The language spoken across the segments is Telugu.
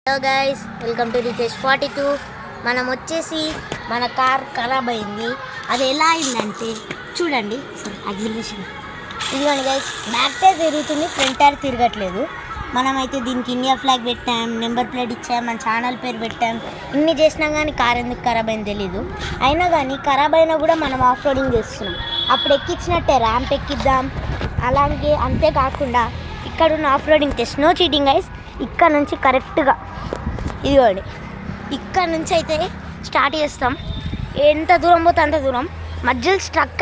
Hello guys, welcome to Ritesh 42. మనం వచ్చేసి మన కార్ ఖరాబ్ అయింది. అది ఎలా అయిందంటే చూడండి, ఎగ్జిబిషన్ ఇదిగోండి గైస్. బ్యాక్ టైర్ తిరుగుతుంది, ఫ్రంట్ టైర్ తిరగట్లేదు. మనమైతే దీనికి ఇండియా ఫ్లాగ్ పెట్టాం, నెంబర్ ప్లేట్ ఇచ్చాం, మన ఛానల్ పేరు పెట్టాం. ఇన్ని చేసినా కానీ కార్ ఎందుకు ఖరాబ్ అయింది తెలీదు. అయినా కానీ ఖరాబ్ అయినా కూడా మనం ఆఫ్ రోడింగ్ చేస్తున్నాం. అప్పుడు ఎక్కించినట్టే ర్యాంప్ ఎక్కిద్దాం. అలాగే అంతేకాకుండా ఇక్కడ ఉన్న off roading test, no cheating guys. ఇక్కడ నుంచి కరెక్ట్గా ఇదిగోండి, ఇక్కడ నుంచి అయితే స్టార్ట్ చేస్తాం. ఎంత దూరం పోతే అంత దూరం. మధ్యలో స్ట్రక్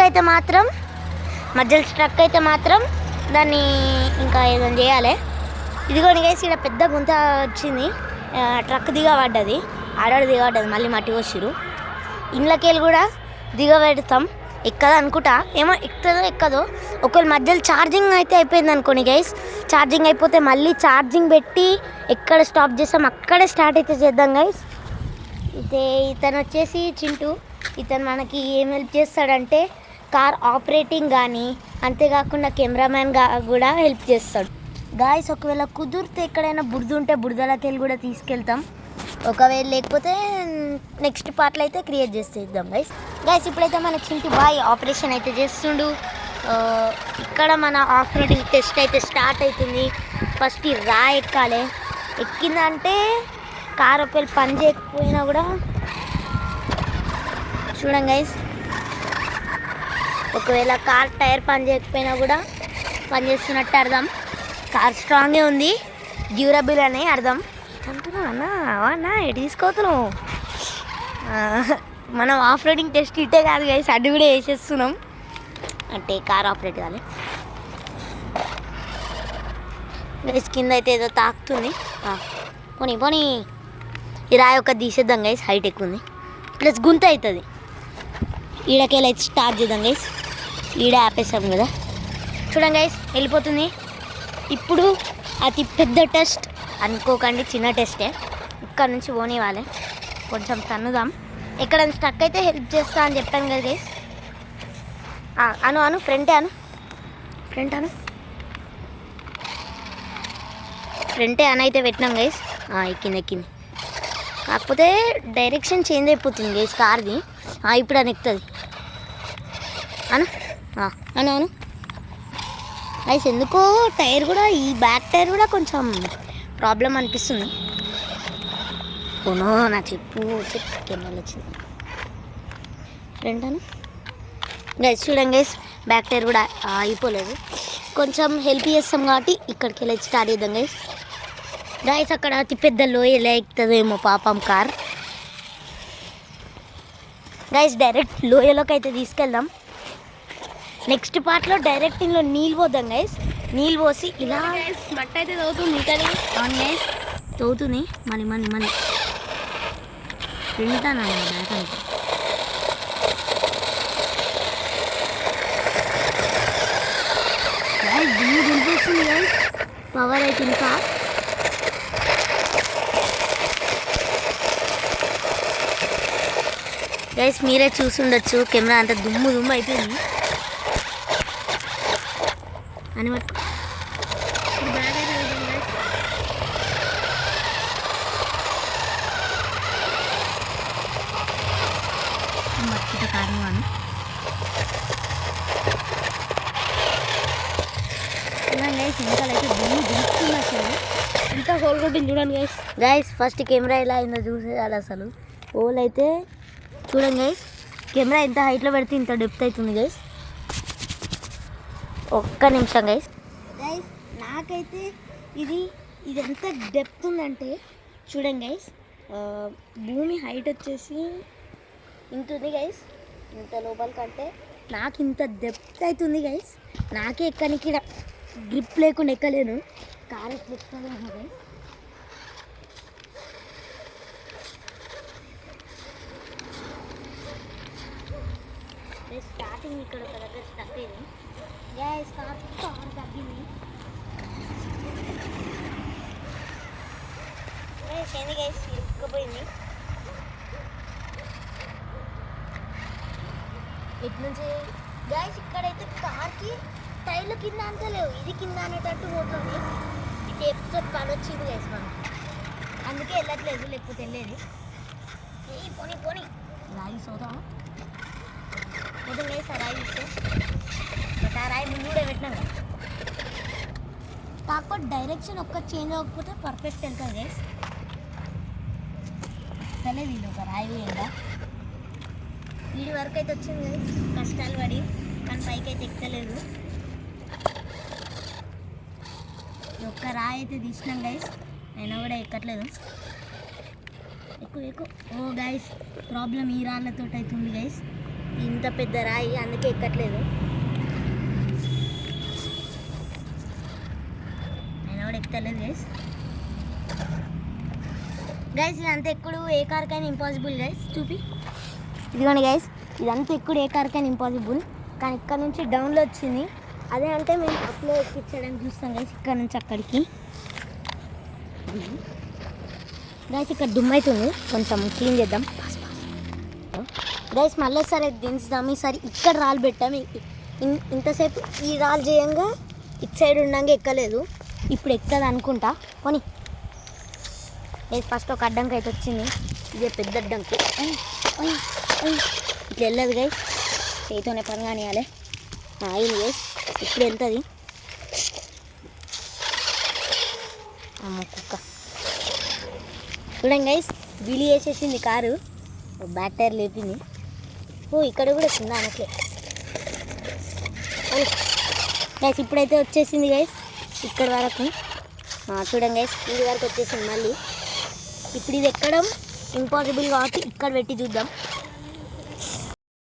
అయితే మాత్రం దాన్ని ఇంకా ఏదైనా చేయాలి. ఇదిగోండి గైస్, ఇక్కడ పెద్ద గుంత వచ్చింది. ట్రక్ దిగబడ్డది, ఆడాడు దిగబడ్డది. మళ్ళీ మట్టి వచ్చిరు. ఇండ్లకెళ్ళి కూడా దిగబెడతాం. ఎక్కదో అనుకుంటా, ఏమో ఎక్కుతుందో ఎక్కదో. ఒకవేళ మధ్యలో ఛార్జింగ్ అయితే అయిపోయింది అనుకోండి గైస్, ఛార్జింగ్ అయిపోతే మళ్ళీ ఛార్జింగ్ పెట్టి ఎక్కడ స్టాప్ చేస్తాం అక్కడే స్టార్ట్ అయితే చేద్దాం గైస్. అయితే ఇతను వచ్చేసి చింటూ. ఇతను మనకి ఏం హెల్ప్ చేస్తాడంటే కార్ ఆపరేటింగ్ కానీ, అంతేకాకుండా కెమెరామ్యాన్గా కూడా హెల్ప్ చేస్తాడు గాయస్. ఒకవేళ కుదిరితే ఎక్కడైనా బురద ఉంటే బురదలకి వెళ్ళి కూడా తీసుకెళ్తాం. ఒకవేళ లేకపోతే నెక్స్ట్ పార్ట్లో అయితే క్రియేట్ చేసేద్దాం గైస్. ఇప్పుడైతే మన చింటూ బాయ్ ఆపరేషన్ అయితే చేస్తుండు. ఇక్కడ మన ఆఫ్ రోడింగ్ టెస్ట్ అయితే స్టార్ట్ అవుతుంది. ఫస్ట్ ఈ రా ఎక్కాలి. ఎక్కిందంటే కార్ ఒకవేళ పని చేయకపోయినా కూడా చూడండి గైస్, ఒకవేళ కార్ టైర్ పని చేయకపోయినా కూడా పని చేస్తున్నట్టు అర్థం. కార్ స్ట్రాంగే ఉంది, డ్యూరబుల్ అనే అర్థం. అంటున్నా అన్న ఎటు తీసుకోతున్నావు? మనం ఆఫ్ రోడింగ్ టెస్ట్ ఇట్టే కాదు గైస్, అడ్డు కూడా వేసేస్తున్నాం. అంటే కార్ ఆపరేట్ కావాలి గైస్. కింద అయితే ఏదో తాకుతుంది. పోనీ ఈ రాయి ఒక తీసేద్దాం గైస్, హైట్ ఎక్కువ ఉంది ప్లస్ గుంత అవుతుంది. ఈడకెళ్ళి అయితే స్టార్ట్ చేద్దాం గైస్. ఈడ ఆపేసాం కదా, చూడండి గైస్ వెళ్ళిపోతుంది. ఇప్పుడు అతి పెద్ద టెస్ట్ అనుకోకండి, చిన్న టెస్టే. ఇక్కడ నుంచి పోనివ్వాలి, కొంచెం తన్నుదాం. ఎక్కడైనా స్టక్ అయితే హెల్ప్ చేస్తా అని చెప్పాను కదా గైస్. అను ఫ్రంట్ అని అయితే పెట్టినాం గైస్. ఎక్కింది. కాకపోతే డైరెక్షన్ చేంజ్ అయిపోతుంది గైస్ కార్ది. ఇప్పుడు అని ఎక్కుతుంది. అను గైస్, ఎందుకో టైర్ కూడా, ఈ బ్యాక్ టైర్ కూడా కొంచెం ప్రాబ్లం అనిపిస్తుంది. ఓనో నా చెప్పు కెమెరాలు వచ్చింది. ఫ్రంట్ అను గైస్, చూడండి గైస్, బ్యాక్ టైర్ కూడా అయిపోలేదు. కొంచెం హెల్ప్ చేస్తాం కాబట్టి ఇక్కడికి వెళ్ళి స్టార్ట్ చేద్దాం గైస్. అక్కడ అతి పెద్ద లోయ ఎలా ఎక్కుతుందేమో పాపం కార్ గైస్. డైరెక్ట్ లోయలోకి అయితే తీసుకెళ్దాం. నెక్స్ట్ పార్ట్లో డైరెక్ట్ ఇందులో నీళ్ళు పోద్దాం గైస్. నీళ్ళు పోసి ఇలా మట్టి అయితే తవ్వుతుంది. కానీ అవును గైస్, తవ్వుతుంది. మళ్ళీ తింటాను బ్యాక్ అయితే. దిగి దింపేస్తుంది గైస్, పవర్ అయితే ఇంకా. గైస్ మీరే చూసుండొచ్చు, కెమెరా అంతా దుమ్ము అయిపోయింది అని పట్టుకో. బ్యాగ్ అయితే మట్టితో కారణం గైస్. ఇంకాలైతే దుమ్ము దిగుతుంది అసలు. ఇంకా హోల్ కొట్టింది చూడండి గైస్. ఫస్ట్ కెమెరా ఎలా అయిందో చూసేయాలి అసలు. హోల్ అయితే చూడండి గైస్, కెమెరా ఎంత హైట్లో పెడితే ఇంత డెప్త్ అవుతుంది గైస్. ఒక్క నిమిషం గైస్. నాకైతే ఇది ఎంత డెప్త్ ఉందంటే చూడండి గైస్, భూమి హైట్ వచ్చేసి ఇంత ఉంది గైస్. ఇంత లోపల కంటే నాకు ఇంత డెప్త్ అవుతుంది గైస్. నాకే ఎక్కడానికి గ్రిప్ లేకుండా ఎక్కలేను. కార్ ఎక్కలేను గైస్. స్టార్టింగ్ ఇక్కడ ఒక దగ్గర స్టక్ అయింది గ్యాస్. కార్ తగ్గింది ఏంది గైస్, ఇరుక్కుపోయింది. ఇటు నుంచి గైస్ ఇక్కడైతే కార్కి టైర్లు కింద అంతా లేవు, ఇది కింద అనేటట్టు పోతుంది. ఈ టేప్స్ తోటి పడొచ్చింది గైస్ మనం. అందుకే అందుకే వెళ్ళట్లేదు, లేకపోతే వెళ్ళేది. పోనీ పోనీ రాయి సోదాం మొదలు వేసి ఆ రాయి ఇస్తే బట్ ఆ రాయి ముందు కూడా పెట్టినాం కదా. కాకపోతే డైరెక్షన్ ఒక్క చేంజ్ అవ్వకపోతే పర్ఫెక్ట్ వెళ్తుంది గైస్. తెలియదు ఇది ఒక రాయి వేయంగా వీడి వరకు అయితే వచ్చింది గైస్, కష్టాలు పడి, కానీ పైకి అయితే ఎక్కలేదు. ఒక్క రాయి అయితే తీసినాం గైస్, అయినా కూడా ఎక్కట్లేదు. ఎక్కువ ఎక్కువ ఓ గైస్ ప్రాబ్లం ఈ రాళ్ళతో అవుతుంది గైస్, ఇంత పెద్ద రాయి అందుకే ఎక్కట్లేదు. అయినా కూడా ఎక్కలేదు గైస్. గైస్ ఇదంతా ఎప్పుడు ఏ కార్కైనా ఇంపాసిబుల్ గైస్. చూపి ఇదిగోండి గైస్, ఇదంతా ఎప్పుడు ఏ కార్కైనా ఇంపాసిబుల్, కానీ ఇక్కడ నుంచి డౌన్లో వచ్చింది. అదే అంటే మేము అప్లో ఎక్కించడానికి చూస్తాం గైస్, ఇక్కడ నుంచి అక్కడికి. గైస్ ఇక్కడ దుమ్ము అవుతుంది, కొంచెం క్లీన్ చేద్దాం గైస్. మళ్ళీ సరే దించుదాం. ఈసారి ఇక్కడ రాళ్ళు పెట్టాము. ఇంతసేపు ఈ రాళ్ళు చేయంగా ఇటు సైడ్ ఉండగా ఎక్కలేదు, ఇప్పుడు ఎక్కదు అనుకుంటా. కొని గైస్ ఫస్ట్ ఒక అడ్డంకి అయితే వచ్చింది, ఇదే పెద్ద అడ్డంకి. ఇట్లా వెళ్ళదు గైస్, చేతితోనే పని కానియాలి. అయింది గైస్, ఇప్పుడు వెళ్తుంది. కుక్క చూడండి గైస్, వీలు వేసేసింది కారు, బ్యాక్ టైర్ లేపింది. ఓ ఇక్కడ కూడా వచ్చిందా అనట్లే గైస్. ఇప్పుడైతే వచ్చేసింది గైస్ ఇక్కడ వరకు. చూడండి గైస్ ఇది వరకు వచ్చేసింది. మళ్ళీ ఇప్పుడు ఇది ఎక్కడం ఇంపాసిబుల్ కాబట్టి ఇక్కడ పెట్టి చూద్దాం.